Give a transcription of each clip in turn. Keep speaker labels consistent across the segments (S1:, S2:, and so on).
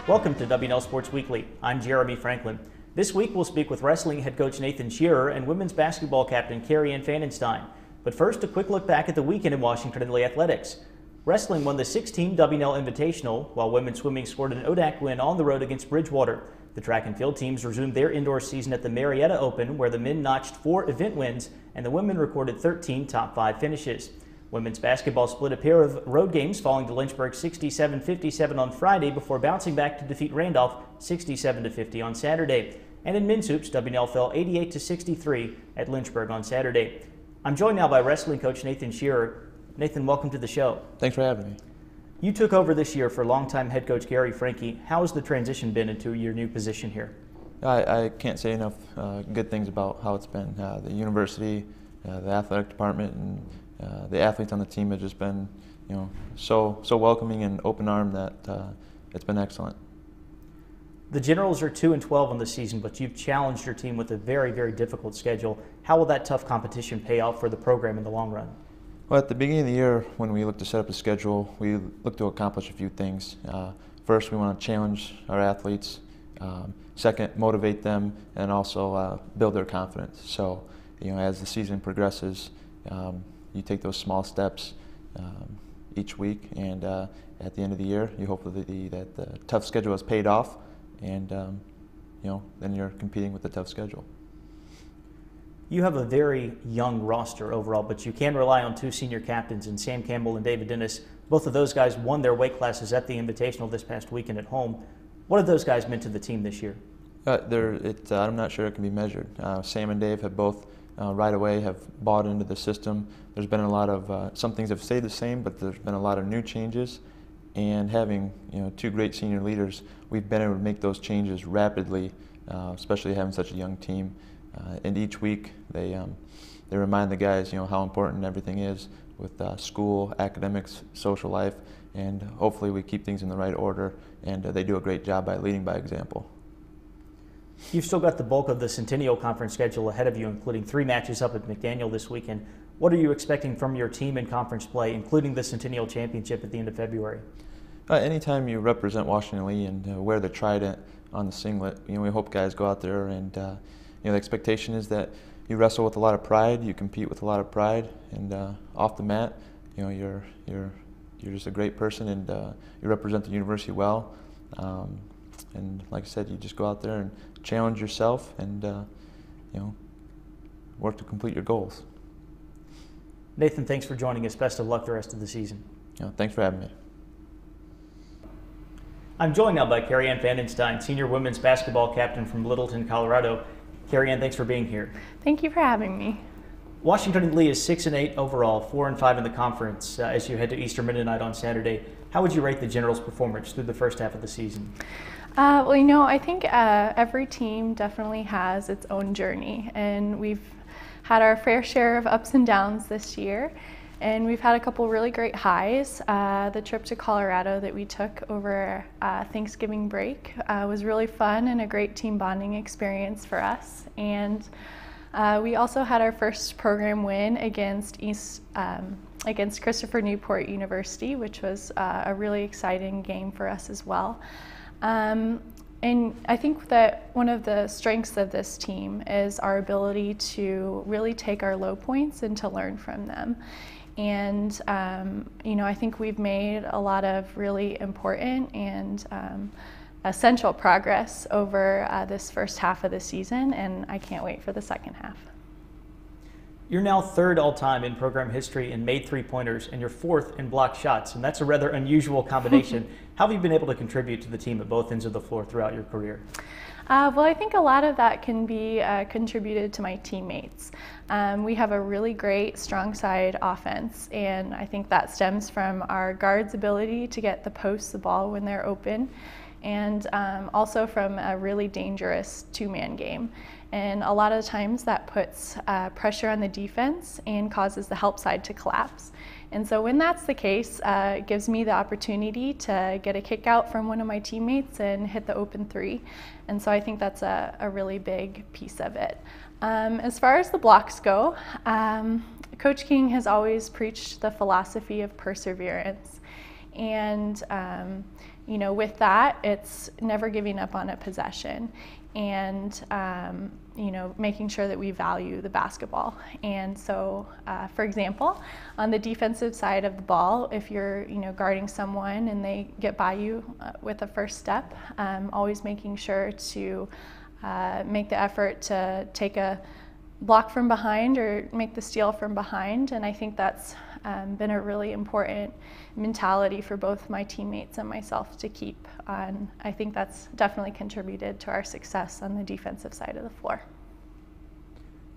S1: Welcome to WNL Sports Weekly. I'm Jeremy Franklin. This week we'll speak with wrestling head coach Nathan Shearer and women's basketball captain Kari Ann Pfannenstein. But first, a quick look back at the weekend in Washington and Lee athletics. Wrestling won the 16 WNL Invitational, while women's swimming scored an ODAC win on the road against Bridgewater. The track and field teams resumed their indoor season at the Marietta Open, where the men notched 4 event wins and the women recorded 13 top 5 finishes. Women's basketball split a pair of road games, falling to Lynchburg 67-57 on Friday before bouncing back to defeat Randolph 67-50 on Saturday. And in men's hoops, WNL fell 88-63 at Lynchburg on Saturday. I'm joined now by wrestling coach Nathan Shearer. Nathan, welcome to the show.
S2: Thanks for having me.
S1: You took over this year for longtime head coach Gary Franke. How has the transition been into your new position here?
S2: I can't say enough good things about how it's been. The university, the athletic department, and the athletes on the team have just been, so welcoming and open-armed that it's been excellent.
S1: The Generals are 2-12 on the season, but you've challenged your team with a very, very difficult schedule. How will that tough competition pay off for the program in the long run?
S2: Well, at the beginning of the year, when we looked to set up a schedule, we looked to accomplish a few things. First, we want to challenge our athletes. Second, motivate them, and also build their confidence. So, as the season progresses, you take those small steps each week, and at the end of the year, you hope that the tough schedule has paid off, and then you're competing with the tough schedule.
S1: You have a very young roster overall, but you can rely on 2 senior captains in Sam Campbell and David Dennis. Both of those guys won their weight classes at the Invitational this past weekend at home. What have those guys meant to the team this year?
S2: I'm not sure it can be measured. Sam and Dave have both right away have bought into the system. There's been a lot of, some things have stayed the same, but there's been a lot of new changes. And having 2 great senior leaders, we've been able to make those changes rapidly, especially having such a young team. And each week they remind the guys how important everything is with school, academics, social life, and hopefully we keep things in the right order, and they do a great job by leading by example.
S1: You've still got the bulk of the Centennial Conference schedule ahead of you, including 3 matches up at McDaniel this weekend. What are you expecting from your team in conference play, including the Centennial Championship at the end of February?
S2: Anytime you represent Washington Lee and wear the trident on the singlet, we hope guys go out there and the expectation is that you wrestle with a lot of pride, you compete with a lot of pride, and off the mat, you're just a great person, and you represent the university well. And like I said, you just go out there and challenge yourself, and work to complete your goals.
S1: Nathan, thanks for joining us. Best of luck the rest of the season.
S2: Thanks for having me.
S1: I'm joined now by Kari Ann Pfannenstein, senior women's basketball captain from Littleton, Colorado. Kari Ann, thanks for being here.
S3: Thank you for having me.
S1: Washington and Lee is 6-8 overall, 4-5 in the conference as you head to Easter Mennonite on Saturday. How would you rate the Generals' performance through the first half of the season?
S3: I think every team definitely has its own journey, and we've had our fair share of ups and downs this year, and we've had a couple really great highs. The trip to Colorado that we took over Thanksgiving break was really fun and a great team bonding experience for us. And we also had our first program win against Christopher Newport University, which was a really exciting game for us as well. And I think that one of the strengths of this team is our ability to really take our low points and to learn from them. And I think we've made a lot of really important and essential progress over this first half of the season, and I can't wait for the second half.
S1: You're now 3rd all-time in program history in made 3-pointers, and you're 4th in blocked shots, and that's a rather unusual combination. How have you been able to contribute to the team at both ends of the floor throughout your career?
S3: Well, I think a lot of that can be contributed to my teammates. We have a really great strong side offense, and I think that stems from our guards' ability to get the post the ball when they're open, and also from a really dangerous 2-man game. And a lot of the times that puts pressure on the defense and causes the help side to collapse. And so when that's the case, it gives me the opportunity to get a kick out from one of my teammates and hit the open 3. And so I think that's a really big piece of it. As far as the blocks go, Coach King has always preached the philosophy of perseverance. And with that, it's never giving up on a possession, and making sure that we value the basketball. And so, for example, on the defensive side of the ball, if you're guarding someone and they get by you with a first step, always making sure to make the effort to take a block from behind or make the steal from behind. And I think that's been a really important mentality for both my teammates and myself to keep on. I think that's definitely contributed to our success on the defensive side of the floor.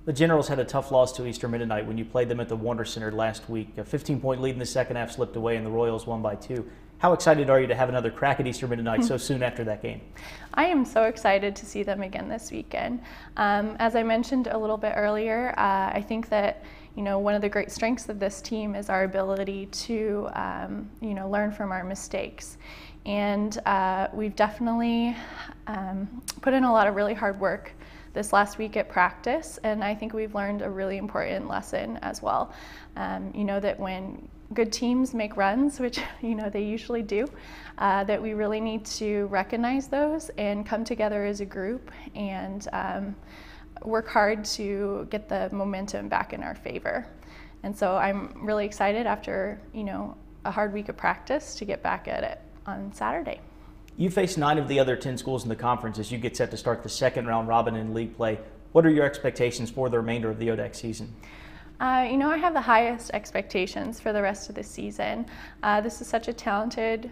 S1: The Generals had a tough loss to Eastern Mennonite when you played them at the Warner Center last week. A 15-point lead in the second half slipped away and the Royals won by 2. How excited are you to have another crack at Eastern Mennonite so soon after that game?
S3: I am so excited to see them again this weekend. As I mentioned a little bit earlier, I think that one of the great strengths of this team is our ability to learn from our mistakes. And we've definitely put in a lot of really hard work this last week at practice, and I think we've learned a really important lesson as well. That when good teams make runs, which they usually do, that we really need to recognize those and come together as a group and work hard to get the momentum back in our favor. And so I'm really excited after a hard week of practice to get back at it on Saturday.
S1: You face 9 of the other 10 schools in the conference as you get set to start the second round robin in league play. What are your expectations for the remainder of the ODAC season?
S3: I have the highest expectations for the rest of the season. This is such a talented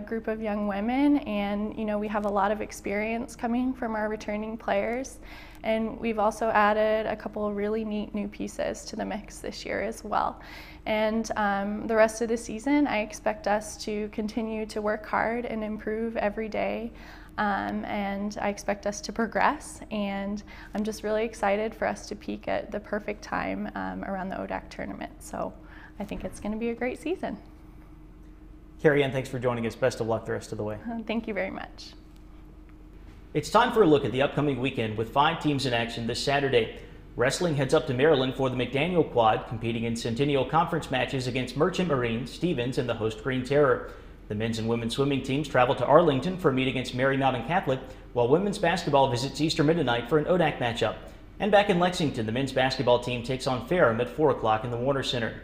S3: group of young women, and we have a lot of experience coming from our returning players. And we've also added a couple of really neat new pieces to the mix this year as well. And the rest of the season, I expect us to continue to work hard and improve every day. And I expect us to progress, and I'm just really excited for us to peak at the perfect time around the ODAC tournament. So I think it's going to be a great season.
S1: Kari Ann, thanks for joining us. Best of luck the rest of the way.
S3: Thank you very much.
S1: It's time for a look at the upcoming weekend with 5 teams in action this Saturday. Wrestling heads up to Maryland for the McDaniel Quad, competing in Centennial Conference matches against Merchant Marine, Stevens, and the host Green Terror. The men's and women's swimming teams travel to Arlington for a meet against Mary Mountain Catholic, while women's basketball visits Eastern Mennonite for an ODAC matchup. And back in Lexington, the men's basketball team takes on Ferrum at 4 o'clock in the Warner Center.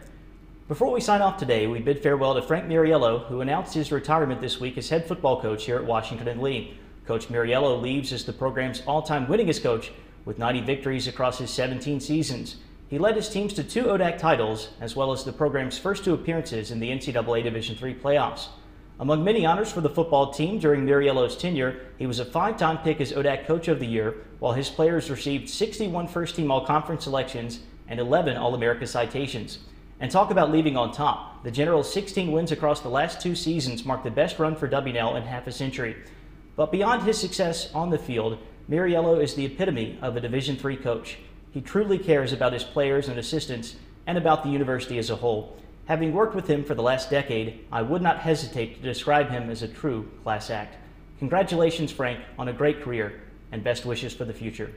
S1: Before we sign off today, we bid farewell to Frank Mariello, who announced his retirement this week as head football coach here at Washington and Lee. Coach Mariello leaves as the program's all-time winningest coach with 90 victories across his 17 seasons. He led his teams to 2 ODAC titles, as well as the program's first 2 appearances in the NCAA Division III playoffs. Among many honors for the football team during Mariello's tenure, he was a 5-time pick as ODAC Coach of the Year, while his players received 61 first-team all-conference selections and 11 All-America citations. And talk about leaving on top. The Generals' 16 wins across the last 2 seasons marked the best run for W&L in half a century. But beyond his success on the field, Mariello is the epitome of a Division III coach. He truly cares about his players and assistants and about the university as a whole. Having worked with him for the last decade, I would not hesitate to describe him as a true class act. Congratulations, Frank, on a great career, and best wishes for the future.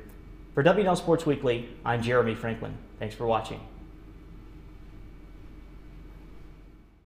S1: For W&L Sports Weekly, I'm Jeremy Franklin. Thanks for watching.